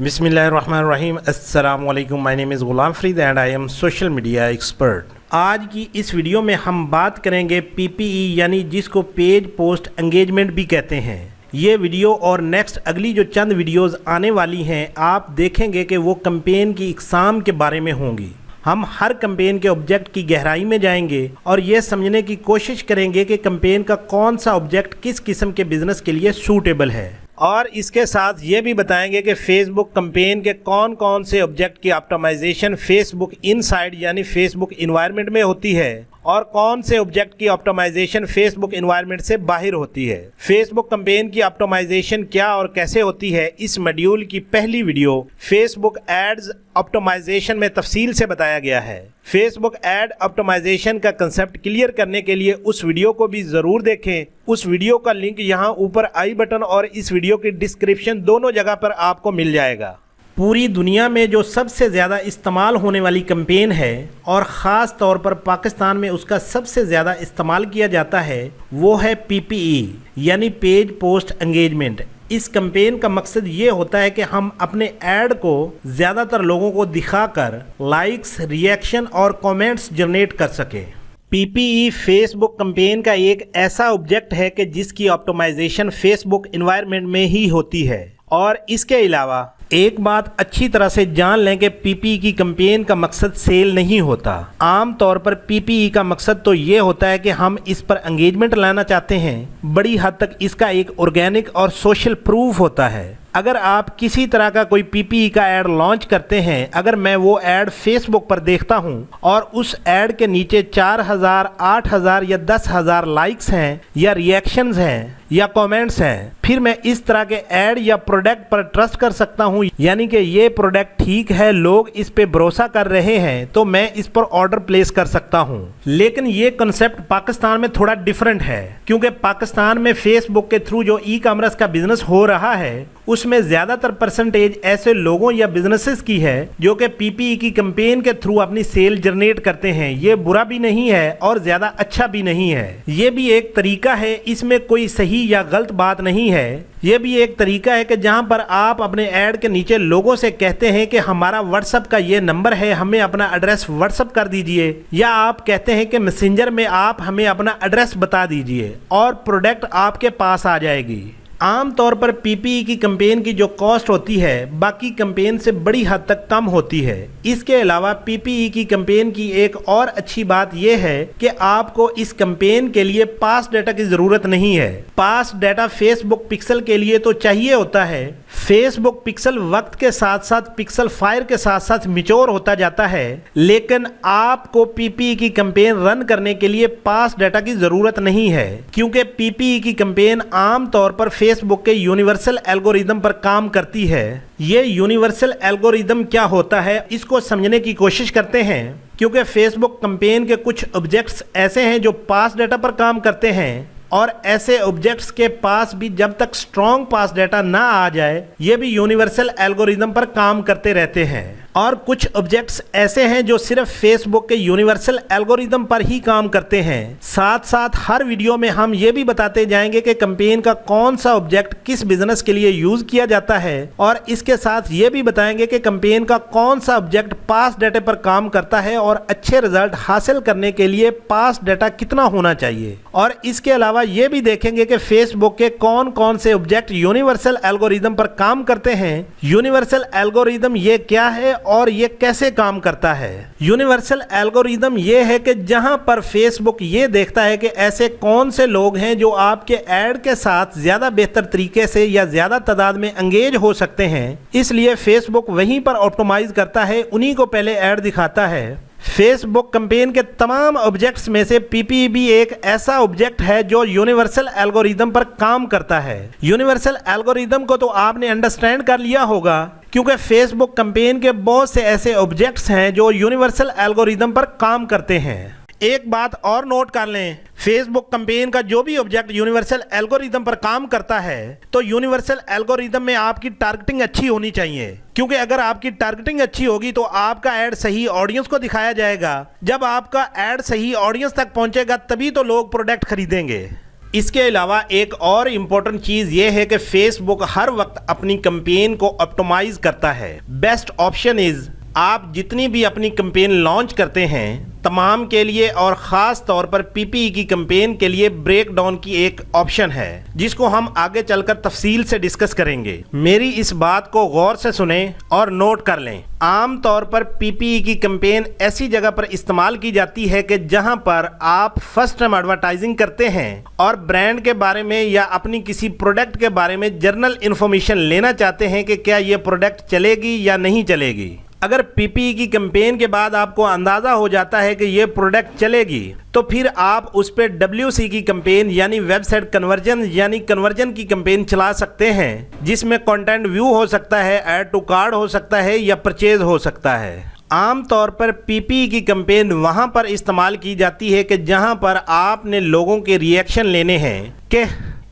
बिस्मिल्लाहिर्रहमानिर्रहीम। अस्सलाम वालेकुम। My name is Ghulam Farid and I am social media expert. आज की इस वीडियो में हम बात करेंगे पीपीई यानी जिसको पेज पोस्ट एंगेजमेंट भी कहते हैं। ये वीडियो और नेक्स्ट अगली जो चंद वीडियोस आने वाली हैं आप देखेंगे कि वो कैंपेन की इकसाम के बारे में होंगी। हम हर कैंपेन के ऑब्जेक्ट की गहराई में जाएंगे और ये समझने की कोशिश करेंगे कि कैंपेन का कौन सा ऑब्जेक्ट किस किस्म के बिजनेस के लिए सूटेबल है, और इसके साथ ये भी बताएंगे कि फेसबुक कैंपेन के कौन कौन से ऑब्जेक्ट की ऑप्टिमाइजेशन फेसबुक इनसाइड यानी फेसबुक इन्वायरमेंट में होती है और कौन से ऑब्जेक्ट की ऑप्टिमाइजेशन फेसबुक इन्वायरमेंट से बाहर होती है। फेसबुक कैंपेन की ऑप्टिमाइजेशन क्या और कैसे होती है, इस मॉड्यूल की पहली वीडियो फेसबुक एड्स ऑप्टिमाइजेशन में तफसील से बताया गया है। फेसबुक एड ऑप्टिमाइजेशन का कंसेप्ट क्लियर करने के लिए उस वीडियो को भी ज़रूर देखें। उस वीडियो का लिंक यहाँ ऊपर आई बटन और इस वीडियो की डिस्क्रिप्शन दोनों जगह पर आपको मिल जाएगा। पूरी दुनिया में जो सबसे ज़्यादा इस्तेमाल होने वाली कैंपेन है और ख़ास तौर पर पाकिस्तान में उसका सबसे ज़्यादा इस्तेमाल किया जाता है वो है पीपीई यानी पेज पोस्ट एंगेजमेंट। इस कैंपेन का मकसद ये होता है कि हम अपने ऐड को ज़्यादातर लोगों को दिखाकर लाइक्स, रिएक्शन और कमेंट्स जनरेट कर सकें। पीपीई फेसबुक कैंपेन का एक ऐसा ऑब्जेक्ट है कि जिसकी ऑप्टिमाइजेशन फेसबुक इन्वायरमेंट में ही होती है। और इसके अलावा एक बात अच्छी तरह से जान लें कि पीपीई की कैंपेन का मकसद सेल नहीं होता। आम तौर पर पीपीई का मकसद तो ये होता है कि हम इस पर एंगेजमेंट लाना चाहते हैं। बड़ी हद तक इसका एक ऑर्गेनिक और सोशल प्रूफ होता है। अगर आप किसी तरह का कोई पीपीई का ऐड लॉन्च करते हैं, अगर मैं वो ऐड फेसबुक पर देखता हूं और उस ऐड के नीचे 4000, 8000 या 10,000 लाइक्स हैं या रिएक्शंस हैं या कमेंट्स हैं, फिर मैं इस तरह के ऐड या प्रोडक्ट पर ट्रस्ट कर सकता हूं, यानी कि ये प्रोडक्ट ठीक है, लोग इस पे भरोसा कर रहे हैं, तो मैं इस पर ऑर्डर प्लेस कर सकता हूं। लेकिन ये कंसेप्ट पाकिस्तान में थोड़ा डिफरेंट है, क्योंकि पाकिस्तान में फेसबुक के थ्रू जो ई कॉमर्स का बिजनेस हो रहा है उसमें ज़्यादातर परसेंटेज ऐसे लोगों या बिजनेसेस की है जो कि पीपीई की कैंपेन के थ्रू अपनी सेल जनरेट करते हैं। ये बुरा भी नहीं है और ज़्यादा अच्छा भी नहीं है, ये भी एक तरीका है, इसमें कोई सही या गलत बात नहीं है। ये भी एक तरीका है कि जहां पर आप अपने ऐड के नीचे लोगों से कहते हैं कि हमारा व्हाट्सएप का ये नंबर है, हमें अपना एड्रेस व्हाट्सएप कर दीजिए, या आप कहते हैं कि मैसेंजर में आप हमें अपना एड्रेस बता दीजिए और प्रोडक्ट आपके पास आ जाएगी। आम तौर पर पीपीई की कैंपेन की जो कॉस्ट होती है बाकी कैंपेन से बड़ी हद तक कम होती है। इसके अलावा पीपीई की कैंपेन की एक और अच्छी बात यह है कि आपको इस कैंपेन के लिए पास डेटा की ज़रूरत नहीं है। पास डेटा फेसबुक पिक्सल के लिए तो चाहिए होता है। फेसबुक पिक्सल वक्त के साथ साथ पिक्सल फायर के साथ साथ मिच्योर होता जाता है, लेकिन आपको पीपीई की कैंपेन रन करने के लिए पास डेटा की ज़रूरत नहीं है, क्योंकि पीपीई की कैंपेन आम तौर पर फेसबुक के यूनिवर्सल एल्गोरिदम पर काम करती है। ये यूनिवर्सल एल्गोरिदम क्या होता है इसको समझने की कोशिश करते हैं, क्योंकि फेसबुक कैंपेन के कुछ ऑब्जेक्ट्स ऐसे हैं जो पास डेटा पर काम करते हैं और ऐसे ऑब्जेक्ट्स के पास भी जब तक स्ट्रॉन्ग पास डेटा ना आ जाए ये भी यूनिवर्सल एल्गोरिदम पर काम करते रहते हैं। और कुछ ऑब्जेक्ट्स ऐसे हैं जो सिर्फ फेसबुक के यूनिवर्सल एल्गोरिदम पर ही काम करते हैं। साथ साथ हर वीडियो में हम ये भी बताते जाएंगे कि कैंपेन का कौन सा ऑब्जेक्ट किस बिजनेस के लिए यूज किया जाता है, और इसके साथ ये भी बताएंगे कि कैंपेन का कौन सा ऑब्जेक्ट पास डेटा पर काम करता है और अच्छे रिजल्ट हासिल करने के लिए पास डेटा कितना होना चाहिए। और इसके अलावा ये भी देखेंगे कि फेसबुक के कौन कौन से ऑब्जेक्ट यूनिवर्सल एल्गोरिदम पर काम करते हैं। यूनिवर्सल एल्गोरिदम ये क्या है और ये कैसे काम करता है। यूनिवर्सल एल्गोरिदम ये है कि जहां पर फेसबुक ये देखता है कि ऐसे कौन से लोग हैं जो आपके ऐड के साथ ज़्यादा बेहतर तरीके से या ज़्यादा तादाद में एंगेज हो सकते हैं, इसलिए फेसबुक वहीं पर ऑप्टिमाइज करता है, उन्हीं को पहले ऐड दिखाता है। फेसबुक कैंपेन के तमाम ऑब्जेक्ट्स में से पीपीई भी एक ऐसा ऑब्जेक्ट है जो यूनिवर्सल एल्गोरिदम पर काम करता है। यूनिवर्सल एल्गोरिदम को तो आपने अंडरस्टैंड कर लिया होगा, क्योंकि फेसबुक कैंपेन के बहुत से ऐसे ऑब्जेक्ट्स हैं जो यूनिवर्सल एल्गोरिदम पर काम करते हैं। एक बात और नोट कर लें, फेसबुक कैंपेन का जो भी ऑब्जेक्ट यूनिवर्सल एल्गोरिदम पर काम करता है तो यूनिवर्सल एल्गोरिदम में आपकी टारगेटिंग अच्छी होनी चाहिए, क्योंकि अगर आपकी टारगेटिंग अच्छी होगी तो आपका ऐड सही ऑडियंस को दिखाया जाएगा। जब आपका ऐड सही ऑडियंस तक पहुंचेगा तभी तो लोग प्रोडक्ट खरीदेंगे। इसके अलावा एक और इम्पोर्टेंट चीज़ ये है कि फेसबुक हर वक्त अपनी कैंपेन को ऑप्टिमाइज करता है। बेस्ट ऑप्शन इज़ आप जितनी भी अपनी कैंपेन लॉन्च करते हैं तमाम के लिए और ख़ास तौर पर पीपीई की कैंपेन के लिए ब्रेक डाउन की एक ऑप्शन है जिसको हम आगे चलकर तफसील से डिस्कस करेंगे। मेरी इस बात को गौर से सुने और नोट कर लें। आम तौर पर पीपीई की कैंपेन ऐसी जगह पर इस्तेमाल की जाती है कि जहां पर आप फर्स्ट टाइम एडवर्टाइजिंग करते हैं और ब्रांड के बारे में या अपनी किसी प्रोडक्ट के बारे में जनरल इन्फॉर्मेशन लेना चाहते हैं कि क्या ये प्रोडक्ट चलेगी या नहीं चलेगी। अगर पीपीई की कैंपेन के बाद आपको अंदाज़ा हो जाता है कि ये प्रोडक्ट चलेगी तो फिर आप उस पर WC की कैंपेन यानी वेबसाइट कन्वर्जन यानी कन्वर्जन की कैंपेन चला सकते हैं जिसमें कंटेंट व्यू हो सकता है, ऐड टू कार्ड हो सकता है या परचेज हो सकता है। आम तौर पर पीपीई की कैंपेन वहां पर इस्तेमाल की जाती है कि जहां पर आपने लोगों के रिएक्शन लेने हैं कि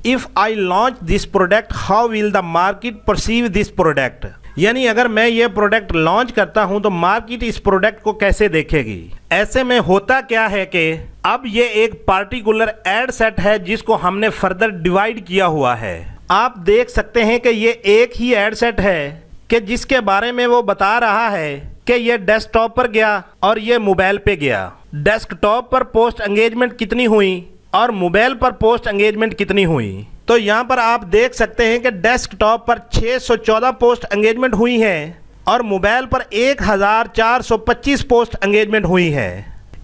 if I launch this product how will the market perceive this product, यानी अगर मैं ये प्रोडक्ट लॉन्च करता हूं तो मार्केट इस प्रोडक्ट को कैसे देखेगी। ऐसे में होता क्या है कि अब ये एक पार्टिकुलर एड सेट है जिसको हमने फर्दर डिवाइड किया हुआ है। आप देख सकते हैं कि ये एक ही एड सेट है कि जिसके बारे में वो बता रहा है कि ये डेस्कटॉप पर गया और ये मोबाइल पे गया। डेस्कटॉप पर पोस्ट एंगेजमेंट कितनी हुई और मोबाइल पर पोस्ट एंगेजमेंट कितनी हुई। तो यहाँ पर आप देख सकते हैं कि डेस्कटॉप पर 614 पोस्ट एंगेजमेंट हुई है और मोबाइल पर 1425 पोस्ट एंगेजमेंट हुई है।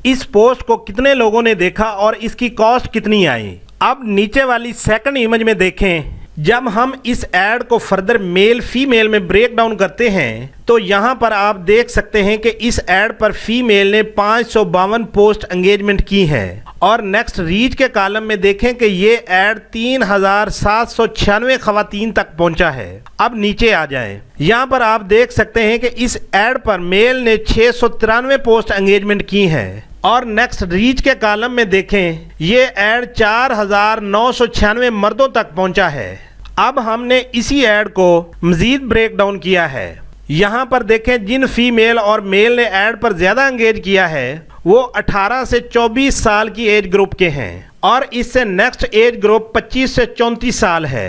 इस पोस्ट को कितने लोगों ने देखा और इसकी कॉस्ट कितनी आई। अब नीचे वाली सेकंड इमेज में देखें, जब हम इस ऐड को फर्दर मेल फीमेल में ब्रेक डाउन करते हैं तो यहाँ पर आप देख सकते हैं कि इस ऐड पर फीमेल ने 552 पोस्ट एंगेजमेंट की है और नेक्स्ट रीच के कॉलम में देखें कि ये ऐड 3796 खवातीन तक पहुंचा है। अब नीचे आ जाएं, यहाँ पर आप देख सकते हैं कि इस ऐड पर मेल ने 693 पोस्ट एंगेजमेंट की है और नेक्स्ट रीच के कॉलम में देखें ये ऐड 4996 मर्दों तक पहुंचा है। अब हमने इसी ऐड को मजीद ब्रेक डाउन किया है। यहाँ पर देखें जिन फीमेल और मेल ने ऐड पर ज़्यादा एंगेज किया है वो 18 से 24 साल की एज ग्रुप के हैं और इससे नेक्स्ट एज ग्रुप 25 से 34 साल है।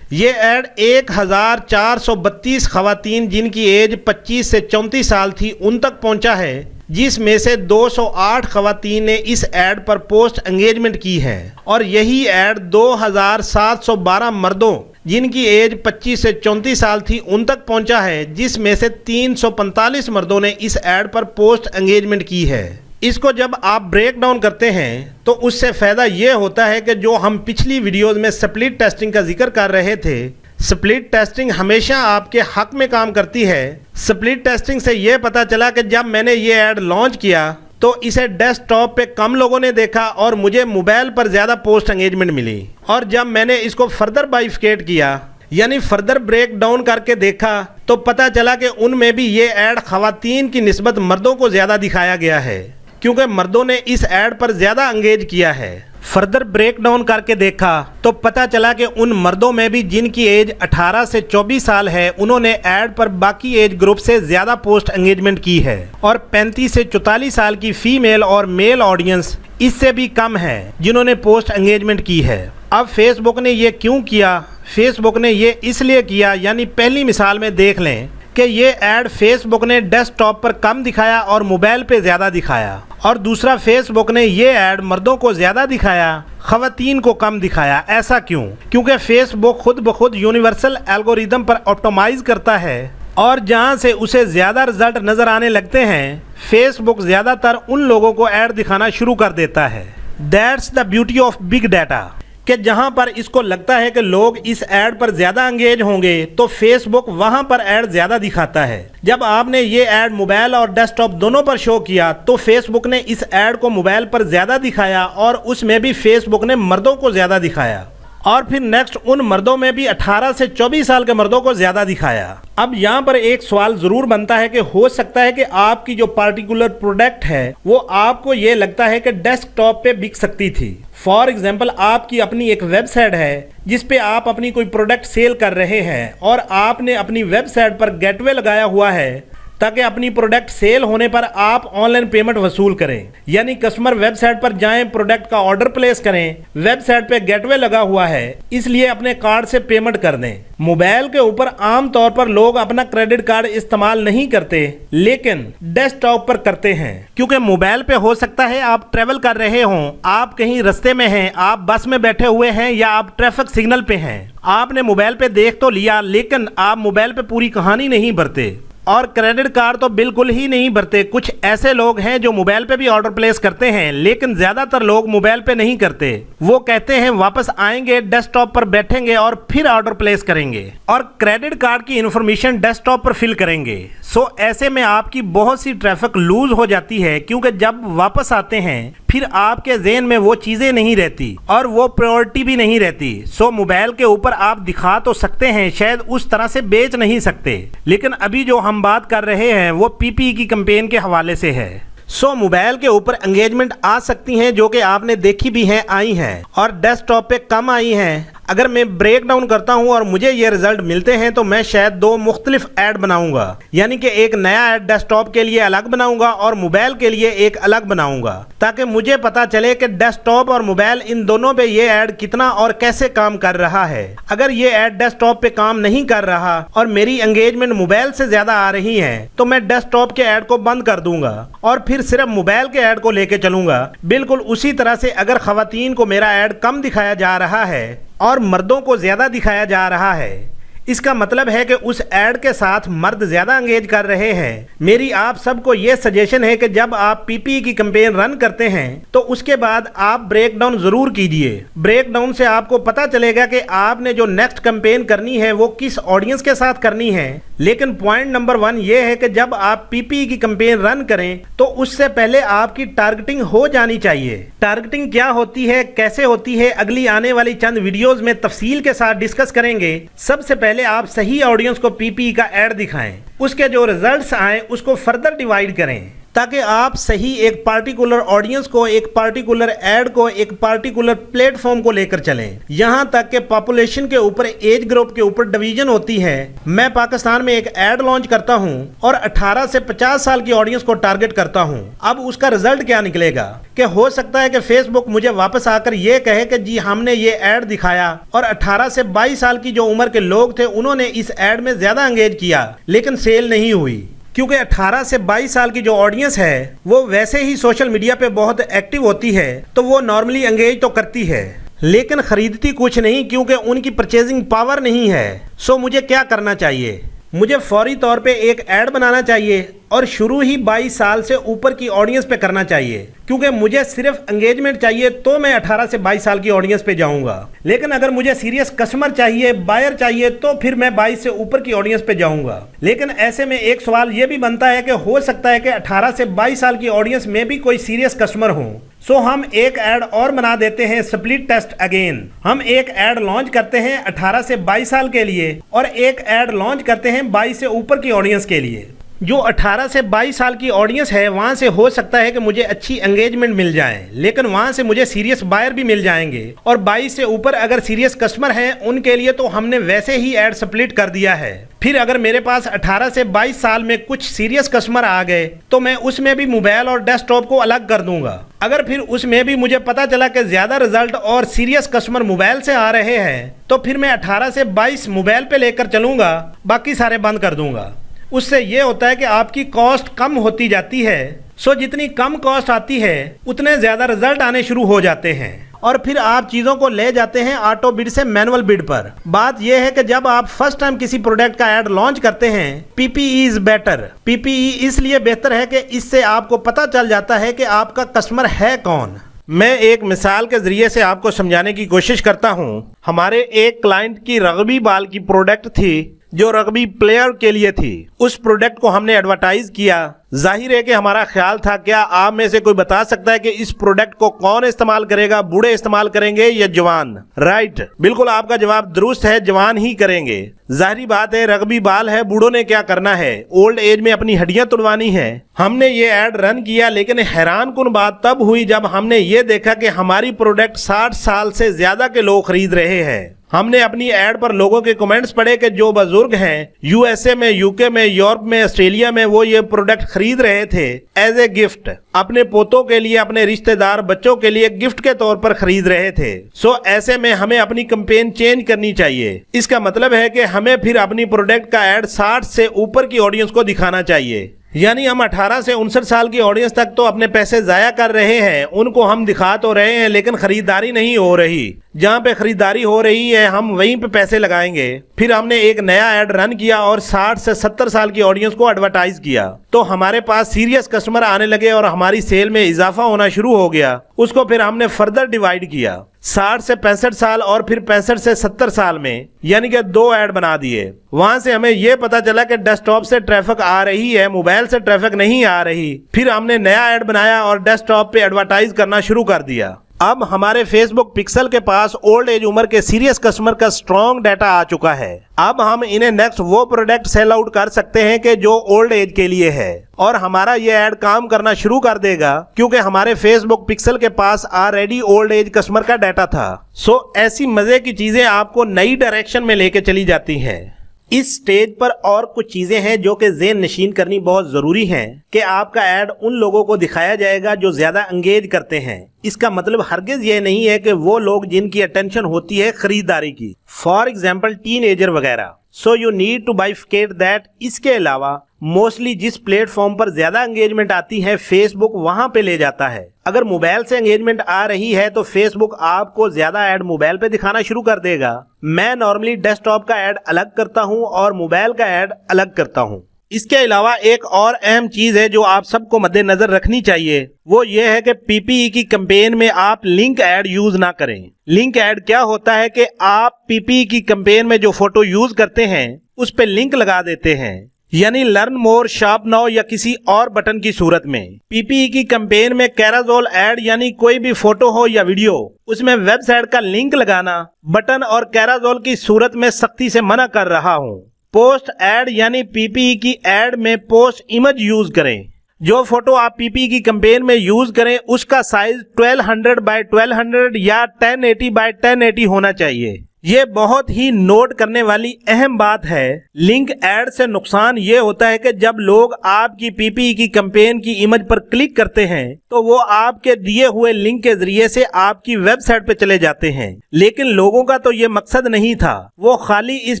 ये ऐड 1432 खवातीन जिनकी एज 25 से 34 साल थी उन तक पहुंचा है, जिसमें से 208 खवातीन ने इस ऐड पर पोस्ट एंगेजमेंट की है और यही ऐड 2712 मर्दों जिनकी एज 25 से 34 साल थी उन तक पहुंचा है, जिसमें से 345 मर्दों ने इस ऐड पर पोस्ट एंगेजमेंट की है। इसको जब आप ब्रेक डाउन करते हैं तो उससे फ़ायदा ये होता है कि जो हम पिछली वीडियोज़ में स्प्लिट टेस्टिंग का जिक्र कर रहे थे, स्प्लिट टेस्टिंग हमेशा आपके हक में काम करती है। स्प्लिट टेस्टिंग से ये पता चला कि जब मैंने ये ऐड लॉन्च किया तो इसे डेस्कटॉप पे कम लोगों ने देखा और मुझे मोबाइल पर ज़्यादा पोस्ट एंगेजमेंट मिली, और जब मैंने इसको फर्दर बाइफिकेट किया यानी फर्दर ब्रेक डाउन करके देखा तो पता चला कि उनमें भी ये ऐड खवातीन की निस्बत मर्दों को ज़्यादा दिखाया गया है क्योंकि मर्दों ने इस ऐड पर ज़्यादा एंगेज किया है। फर्दर ब्रेक डाउन करके देखा तो पता चला कि उन मर्दों में भी जिनकी एज 18 से 24 साल है उन्होंने ऐड पर बाकी एज ग्रुप से ज़्यादा पोस्ट एंगेजमेंट की है और 35 से 44 साल की फीमेल और मेल ऑडियंस इससे भी कम है जिन्होंने पोस्ट एंगेजमेंट की है। अब फेसबुक ने ये क्यों किया? फेसबुक ने ये इसलिए किया, यानी पहली मिसाल में देख लें कि ये ऐड फेसबुक ने डेस्कटॉप पर कम दिखाया और मोबाइल पे ज़्यादा दिखाया, और दूसरा फेसबुक ने ये ऐड मर्दों को ज़्यादा दिखाया, खवातीन को कम दिखाया। ऐसा क्यों? क्योंकि फेसबुक खुद ब खुद यूनिवर्सल एल्गोरिदम पर ऑप्टिमाइज करता है और जहां से उसे ज़्यादा रिजल्ट नज़र आने लगते हैं फेसबुक ज़्यादातर उन लोगों को ऐड दिखाना शुरू कर देता है। That's the beauty of big data कि जहां पर इसको लगता है कि लोग इस ऐड पर ज़्यादा एंगेज होंगे तो फेसबुक वहां पर ऐड ज़्यादा दिखाता है। जब आपने ये ऐड मोबाइल और डेस्कटॉप दोनों पर शो किया तो फेसबुक ने इस ऐड को मोबाइल पर ज़्यादा दिखाया और उसमें भी फेसबुक ने मर्दों को ज़्यादा दिखाया, और फिर नेक्स्ट उन मर्दों में भी 18 से 24 साल के मर्दों को ज़्यादा दिखाया। अब यहाँ पर एक सवाल ज़रूर बनता है कि हो सकता है कि आपकी जो पार्टिकुलर प्रोडक्ट है वो आपको ये लगता है कि डेस्कटॉप पे बिक सकती थी। फॉर एग्जाम्पल आपकी अपनी एक वेबसाइट है जिस पे आप अपनी कोई प्रोडक्ट सेल कर रहे हैं और आपने अपनी वेबसाइट पर गेटवे लगाया हुआ है ताकि अपनी प्रोडक्ट सेल होने पर आप ऑनलाइन पेमेंट वसूल करें। यानी कस्टमर वेबसाइट पर जाएं, प्रोडक्ट का ऑर्डर प्लेस करें, वेबसाइट पे गेटवे लगा हुआ है इसलिए अपने कार्ड से पेमेंट कर दें। मोबाइल के ऊपर आमतौर पर लोग अपना क्रेडिट कार्ड इस्तेमाल नहीं करते, लेकिन डेस्कटॉप पर करते हैं, क्योंकि मोबाइल पे हो सकता है आप ट्रेवल कर रहे हों, आप कहीं रास्ते में हैं, आप बस में बैठे हुए हैं या आप ट्रैफिक सिग्नल पे हैं। आपने मोबाइल पे देख तो लिया, लेकिन आप मोबाइल पे पूरी कहानी नहीं भरते और क्रेडिट कार्ड तो बिल्कुल ही नहीं भरते। कुछ ऐसे लोग हैं जो मोबाइल पे भी ऑर्डर प्लेस करते हैं, लेकिन ज्यादातर लोग मोबाइल पे नहीं करते। वो कहते हैं वापस आएंगे, डेस्कटॉप पर बैठेंगे और फिर ऑर्डर प्लेस करेंगे और क्रेडिट कार्ड की इंफॉर्मेशन डेस्कटॉप पर फिल करेंगे। सो ऐसे में आपकी बहुत सी ट्रैफिक लूज हो जाती है, क्योंकि जब वापस आते हैं फिर आपके ज़हन में वो चीजें नहीं रहती और वो प्रायोरिटी भी नहीं रहती। सो मोबाइल के ऊपर आप दिखा तो सकते हैं, शायद उस तरह से बेच नहीं सकते, लेकिन अभी जो हम बात कर रहे हैं वो पीपीई की कैंपेन के हवाले से है। सो मोबाइल के ऊपर एंगेजमेंट आ सकती हैं जो कि आपने देखी भी हैं, आई हैं और डेस्कटॉप पे कम आई हैं। अगर मैं ब्रेक डाउन करता हूं और मुझे ये रिजल्ट मिलते हैं तो मैं शायद दो मुख्तलिफ ऐड बनाऊंगा, यानी कि एक नया ऐड डेस्कटॉप के लिए अलग बनाऊंगा और मोबाइल के लिए एक अलग बनाऊंगा, ताकि मुझे पता चले कि डेस्कटॉप और मोबाइल इन दोनों पे ये ऐड कितना और कैसे काम कर रहा है। अगर ये ऐड डेस्कटॉप पे काम नहीं कर रहा और मेरी एंगेजमेंट मोबाइल से ज्यादा आ रही है तो मैं डेस्कटॉप के ऐड को बंद कर दूंगा और फिर सिर्फ मोबाइल के ऐड को लेके चलूंगा। बिल्कुल उसी तरह से अगर खवातीन को मेरा ऐड कम दिखाया जा रहा है और मर्दों को ज्यादा दिखाया जा रहा है, इसका मतलब है कि उस ऐड के साथ मर्द ज्यादा एंगेज कर रहे हैं। मेरी आप सबको यह सजेशन है कि जब आप पीपीई की कैंपेन रन करते हैं तो उसके बाद आप ब्रेक डाउन जरूर कीजिए। ब्रेक डाउन से आपको पता चलेगा कि आपने जो नेक्स्ट कैंपेन करनी है वो किस ऑडियंस के साथ करनी है। लेकिन पॉइंट नंबर 1 ये है कि जब आप पीपीई की कैंपेन रन करें तो उससे पहले आपकी टारगेटिंग हो जानी चाहिए। टारगेटिंग क्या होती है, कैसे होती है, अगली आने वाली चंद वीडियोस में तफसील के साथ डिस्कस करेंगे। सबसे पहले आप सही ऑडियंस को पीपीई का ऐड दिखाएं, उसके जो रिजल्ट्स आए उसको फर्दर डिवाइड करें, ताकि आप सही एक पार्टिकुलर ऑडियंस को, एक पार्टिकुलर ऐड को, एक पार्टिकुलर प्लेटफॉर्म को लेकर चलें। यहां तक कि पॉपुलेशन के ऊपर, एज ग्रुप के ऊपर डिवीजन होती है। मैं पाकिस्तान में एक ऐड लॉन्च करता हूं और 18 से 50 साल की ऑडियंस को टारगेट करता हूं। अब उसका रिजल्ट क्या निकलेगा कि हो सकता है कि फेसबुक मुझे वापस आकर ये कहे कि जी हमने ये ऐड दिखाया और 18 से 22 साल की जो उम्र के लोग थे उन्होंने इस ऐड में ज्यादा एंगेज किया, लेकिन सेल नहीं हुई। क्योंकि 18 से 22 साल की जो ऑडियंस है वो वैसे ही सोशल मीडिया पे बहुत एक्टिव होती है, तो वो नॉर्मली एंगेज तो करती है लेकिन खरीदती कुछ नहीं, क्योंकि उनकी परचेजिंग पावर नहीं है। सो मुझे क्या करना चाहिए? मुझे फौरी तौर पे एक ऐड बनाना चाहिए और शुरू ही 22 साल से ऊपर की ऑडियंस पे करना चाहिए, क्योंकि मुझे सिर्फ एंगेजमेंट चाहिए तो मैं 18 से 22 साल की ऑडियंस पे जाऊंगा। लेकिन अगर मुझे सीरियस कस्टमर चाहिए, बायर चाहिए, तो फिर मैं 22 से ऊपर की ऑडियंस पे जाऊंगा। लेकिन ऐसे में एक सवाल ये भी बनता है कि हो सकता है कि 18 से 22 साल की ऑडियंस में भी कोई सीरियस कस्टमर हो। सो हम एक ऐड और बना देते हैं, स्प्लिट टेस्ट अगेन। हम एक ऐड लॉन्च करते हैं 18 से 22 साल के लिए और एक ऐड लॉन्च करते हैं 22 से ऊपर की ऑडियंस के लिए। जो 18 से 22 साल की ऑडियंस है वहाँ से हो सकता है कि मुझे अच्छी एंगेजमेंट मिल जाए, लेकिन वहाँ से मुझे सीरियस बायर भी मिल जाएंगे। और 22 से ऊपर अगर सीरियस कस्टमर हैं उनके लिए तो हमने वैसे ही ऐड स्प्लिट कर दिया है। फिर अगर मेरे पास 18 से 22 साल में कुछ सीरियस कस्टमर आ गए तो मैं उसमें भी मोबाइल और डेस्कटॉप को अलग कर दूंगा। अगर फिर उसमें भी मुझे पता चला कि ज्यादा रिजल्ट और सीरियस कस्टमर मोबाइल से आ रहे हैं तो फिर मैं 18 से 22 मोबाइल पे लेकर चलूंगा, बाकी सारे बंद कर दूंगा। उससे ये होता है कि आपकी कॉस्ट कम होती जाती है। सो जितनी कम कॉस्ट आती है उतने ज्यादा रिजल्ट आने शुरू हो जाते हैं और फिर आप चीजों को ले जाते हैं ऑटो बिड से मैनुअल बिड पर। बात यह है कि जब आप फर्स्ट टाइम किसी प्रोडक्ट का ऐड लॉन्च करते हैं, पीपीई इज बेटर। पीपीई इसलिए बेहतर है कि इससे आपको पता चल जाता है कि आपका कस्टमर है कौन। मैं एक मिसाल के जरिए से आपको समझाने की कोशिश करता हूं। हमारे एक क्लाइंट की रग्बी बॉल की प्रोडक्ट थी जो रग्बी प्लेयर के लिए थी। उस प्रोडक्ट को हमने एडवर्टाइज किया। जाहिर है कि हमारा ख्याल था, क्या आप में से कोई बता सकता है कि इस प्रोडक्ट को कौन इस्तेमाल करेगा? बूढ़े इस्तेमाल करेंगे या जवान? राइट, बिल्कुल आपका जवाब दुरुस्त है, जवान ही करेंगे। जाहिर बात है, रग्बी बॉल है, बूढ़ों ने क्या करना है? ओल्ड एज में अपनी हड्डियां तुड़वानी है। हमने ये ऐड रन किया, लेकिन हैरान कुन बात तब हुई जब हमने ये देखा कि हमारी प्रोडक्ट 60 साल से ज्यादा के लोग खरीद रहे हैं। हमने अपनी ऐड पर लोगों के कमेंट्स पढ़े कि जो बुजुर्ग हैं यूएसए में, यूके में, यूरोप में, ऑस्ट्रेलिया में, वो ये प्रोडक्ट खरीद रहे थे एज ए गिफ्ट अपने पोतों के लिए, अपने रिश्तेदार बच्चों के लिए गिफ्ट के तौर पर खरीद रहे थे। सो ऐसे में हमें अपनी कैंपेन चेंज करनी चाहिए। इसका मतलब है कि हमें फिर अपनी प्रोडक्ट का ऐड 60 से ऊपर की ऑडियंस को दिखाना चाहिए। यानी हम 18 से 59 साल की ऑडियंस तक तो अपने पैसे जाया कर रहे हैं, उनको हम दिखा तो रहे हैं लेकिन खरीदारी नहीं हो रही। जहाँ पे खरीदारी हो रही है हम वहीं पे पैसे लगाएंगे। फिर हमने एक नया ऐड रन किया और 60 से 70 साल की ऑडियंस को एडवर्टाइज किया, तो हमारे पास सीरियस कस्टमर आने लगे और हमारी सेल में इजाफा होना शुरू हो गया। उसको फिर हमने फर्दर डिवाइड किया 60 से 65 साल और फिर 65 से 70 साल में, यानी कि 2 ऐड बना दिए। वहां से हमें यह पता चला कि डेस्कटॉप से ट्रैफिक आ रही है, मोबाइल से ट्रैफिक नहीं आ रही। फिर हमने नया ऐड बनाया और डेस्कटॉप पे एडवर्टाइज करना शुरू कर दिया। अब हमारे फेसबुक पिक्सल के पास ओल्ड एज उम्र के सीरियस कस्टमर का स्ट्रॉन्ग डाटा आ चुका है। अब हम इन्हें नेक्स्ट वो प्रोडक्ट सेल आउट कर सकते हैं कि जो ओल्ड एज के लिए है, और हमारा ये ऐड काम करना शुरू कर देगा क्योंकि हमारे फेसबुक पिक्सल के पास ऑलरेडी ओल्ड एज कस्टमर का डाटा था। सो ऐसी मजे की चीजें आपको नई डायरेक्शन में लेके चली जाती हैं। इस स्टेज पर और कुछ चीजें हैं जो कि ज़हन नशीन करनी बहुत जरूरी है कि आपका ऐड उन लोगों को दिखाया जाएगा जो ज्यादा एंगेज करते हैं। इसका मतलब हरगिज ये नहीं है कि वो लोग जिनकी अटेंशन होती है खरीदारी की, फॉर एग्जाम्पल टीनएजर वगैरह। So you need to bifurcate that. इसके अलावा मोस्टली जिस प्लेटफॉर्म पर ज्यादा एंगेजमेंट आती है फेसबुक वहां पे ले जाता है। अगर मोबाइल से एंगेजमेंट आ रही है तो फेसबुक आपको ज्यादा ऐड मोबाइल पे दिखाना शुरू कर देगा। मैं नॉर्मली डेस्कटॉप का ऐड अलग करता हूं और मोबाइल का ऐड अलग करता हूं। इसके अलावा एक और अहम चीज है जो आप सबको मद्देनजर रखनी चाहिए, वो ये है कि पीपीई की कैंपेन में आप लिंक ऐड यूज ना करें। लिंक ऐड क्या होता है कि आप पीपीई की कैंपेन में जो फोटो यूज करते हैं उस पे लिंक लगा देते हैं, यानी लर्न मोर, शॉप नाउ या किसी और बटन की सूरत में। पीपीई की कैंपेन में कैराजोल ऐड यानी कोई भी फोटो हो या वीडियो, उसमें वेबसाइट का लिंक लगाना बटन और कैराजोल की सूरत में सख्ती से मना कर रहा हूँ। पोस्ट ऐड यानी पीपीई की ऐड में पोस्ट इमेज यूज करें। जो फोटो आप पीपीई की कैंपेन में यूज करें उसका साइज 1200 बाय 1200 या 1080 बाय 1080 होना चाहिए। ये बहुत ही नोट करने वाली अहम बात है। लिंक ऐड से नुकसान ये होता है कि जब लोग आपकी पीपीई की कैंपेन की इमेज पर क्लिक करते हैं तो वो आपके दिए हुए लिंक के जरिए से आपकी वेबसाइट पे चले जाते हैं, लेकिन लोगों का तो ये मकसद नहीं था। वो खाली इस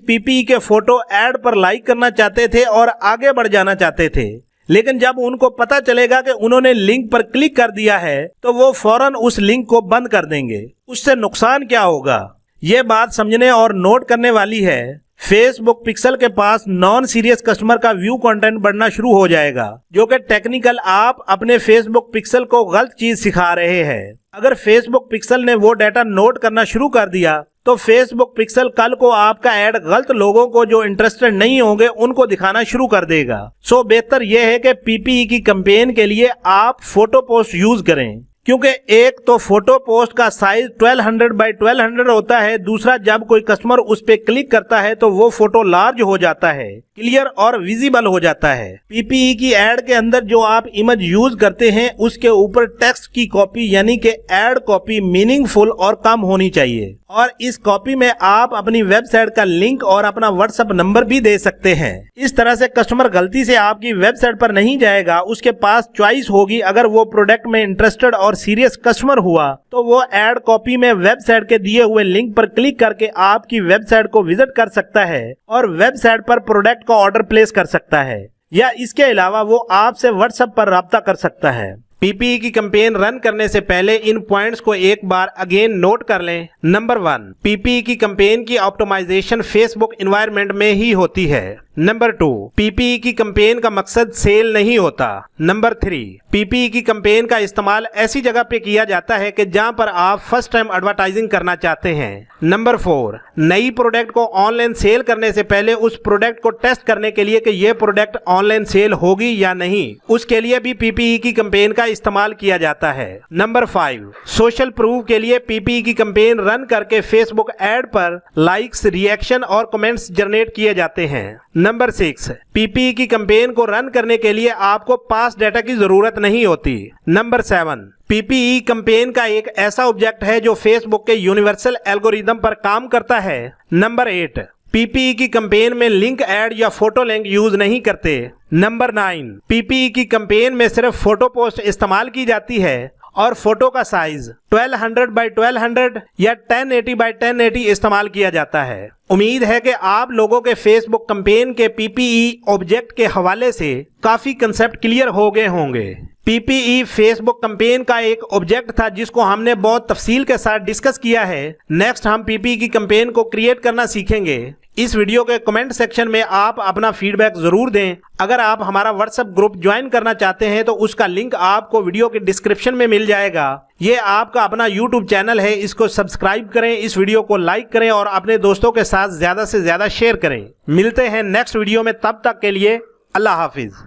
पीपीई के फोटो ऐड पर लाइक करना चाहते थे और आगे बढ़ जाना चाहते थे। लेकिन जब उनको पता चलेगा कि उन्होंने लिंक पर क्लिक कर दिया है तो वो फौरन उस लिंक को बंद कर देंगे। उससे नुकसान क्या होगा, ये बात समझने और नोट करने वाली है। फेसबुक पिक्सल के पास नॉन सीरियस कस्टमर का व्यू कंटेंट बढ़ना शुरू हो जाएगा, जो कि टेक्निकल आप अपने फेसबुक पिक्सल को गलत चीज सिखा रहे हैं। अगर फेसबुक पिक्सल ने वो डाटा नोट करना शुरू कर दिया तो फेसबुक पिक्सल कल को आपका ऐड गलत लोगों को जो इंटरेस्टेड नहीं होंगे उनको दिखाना शुरू कर देगा। सो बेहतर यह है कि पीपीई की कैंपेन के लिए आप फोटो पोस्ट यूज करें, क्योंकि एक तो फोटो पोस्ट का साइज 1200 बाय 1200 होता है, दूसरा जब कोई कस्टमर उस पे क्लिक करता है तो वो फोटो लार्ज हो जाता है, क्लियर और विजिबल हो जाता है। पीपीई की एड के अंदर जो आप इमेज यूज करते हैं उसके ऊपर टेक्स्ट की कॉपी यानी कि एड कॉपी मीनिंगफुल और कम होनी चाहिए, और इस कॉपी में आप अपनी वेबसाइट का लिंक और अपना व्हाट्सएप नंबर भी दे सकते हैं। इस तरह से कस्टमर गलती से आपकी वेबसाइट पर नहीं जाएगा, उसके पास चॉइस होगी। अगर वो प्रोडक्ट में इंटरेस्टेड और सीरियस कस्टमर हुआ तो वो एड कॉपी में वेबसाइट के दिए हुए लिंक पर क्लिक करके आपकी वेबसाइट को विजिट कर सकता है और वेबसाइट पर प्रोडक्ट का ऑर्डर प्लेस कर सकता है, या इसके अलावा वो आपसे व्हाट्सएप पर राब्ता कर सकता है। पीपीई की कैंपेन रन करने से पहले इन पॉइंट्स को एक बार अगेन नोट कर लें। नंबर 1, पीपीई की कैंपेन की ऑप्टिमाइजेशन फेसबुक एनवायरनमेंट में ही होती है। नंबर 2, पीपीई की कैंपेन का मकसद सेल नहीं होता। नंबर 3, पीपीई की कैंपेन का इस्तेमाल ऐसी जगह पे किया जाता है कि जहां पर आप फर्स्ट टाइम एडवर्टाइजिंग करना चाहते हैं। नंबर 4, नई प्रोडक्ट को ऑनलाइन सेल करने से पहले उस प्रोडक्ट को टेस्ट करने के लिए कि ये प्रोडक्ट ऑनलाइन सेल होगी या नहीं, उसके लिए भी पीपीई की कैंपेन का इस्तेमाल किया जाता है। नंबर 5, सोशल प्रूफ के लिए पीपीई की कैंपेन रन करके फेसबुक एड पर लाइक्स, रिएक्शन और कमेंट्स जनरेट किए जाते हैं। नंबर 6, पीपीई की कैंपेन को रन करने के लिए आपको पास डेटा की जरूरत नहीं होती। नंबर 7, पीपीई कैंपेन का एक ऐसा ऑब्जेक्ट है जो फेसबुक के यूनिवर्सल एल्गोरिदम पर काम करता है। नंबर 8, पीपीई की कैंपेन में लिंक ऐड या फोटो लिंक यूज नहीं करते। नंबर 9, पीपीई की कैंपेन में सिर्फ फोटो पोस्ट इस्तेमाल की जाती है और फोटो का साइज 1200 बाय 1200 या 1080 बाय 1080 इस्तेमाल किया जाता है। उम्मीद है कि आप लोगों के फेसबुक कैंपेन के पीपीई ऑब्जेक्ट के हवाले से काफी कंसेप्ट क्लियर हो गए होंगे। पीपीई फेसबुक कैंपेन का एक ऑब्जेक्ट था जिसको हमने बहुत तफसील के साथ डिस्कस किया है। नेक्स्ट हम पीपीई की कैंपेन को क्रिएट करना सीखेंगे। इस वीडियो के कमेंट सेक्शन में आप अपना फीडबैक जरूर दें। अगर आप हमारा व्हाट्सएप ग्रुप ज्वाइन करना चाहते हैं तो उसका लिंक आपको वीडियो के डिस्क्रिप्शन में मिल जाएगा। ये आपका अपना यूट्यूब चैनल है, इसको सब्सक्राइब करें, इस वीडियो को लाइक करें और अपने दोस्तों के साथ ज्यादा से ज्यादा शेयर करें। मिलते हैं नेक्स्ट वीडियो में, तब तक के लिए अल्लाह हाफिज।